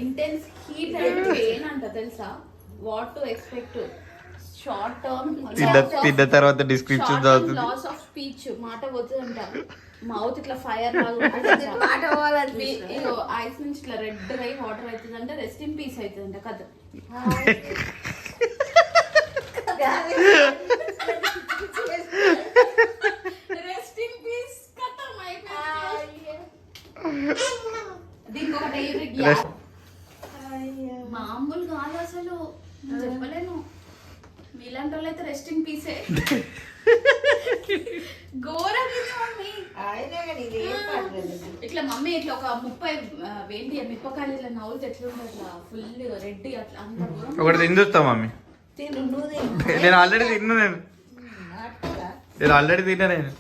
Intense heat and pain అంట తెలుసా. What to expect short term తిన్న తర్వాత డిస్క్రిప్షన్ లాస్ ఆఫ్ స్పీచ్ మాట పోతుందంట. మౌత్ ఇట్లా ఫైర్ లాగా ఐస్ నుంచి ఇట్లా రెడ్ అయి వాటర్ అవుతుందంట. రెస్ట్ ఇన్ పీస్ అవుతుందంట కథ. రెస్ట్ ఇన్ పీస్ కథం అయిపోయింది. దీనికి ఒక డైరీ మామూలు కాదు అసలు చెప్పలేను. మీలాంటి వాళ్ళు అయితే రెస్ట్ ఇన్ పీసే. ఇట్లా మమ్మీ ఇట్లా ఒక 30 వేంటి మిరపకాయలు ఇట్లా నవ్వులు ఎట్లుండే అట్లా ఫుల్ రెడ్ అట్లా అంత దూరం ఒకటి తిని చూస్తా మమ్మీ. నేను ఆల్రెడీ తిన్నా. నేను ఆల్రెడీ తిన్నా. నేను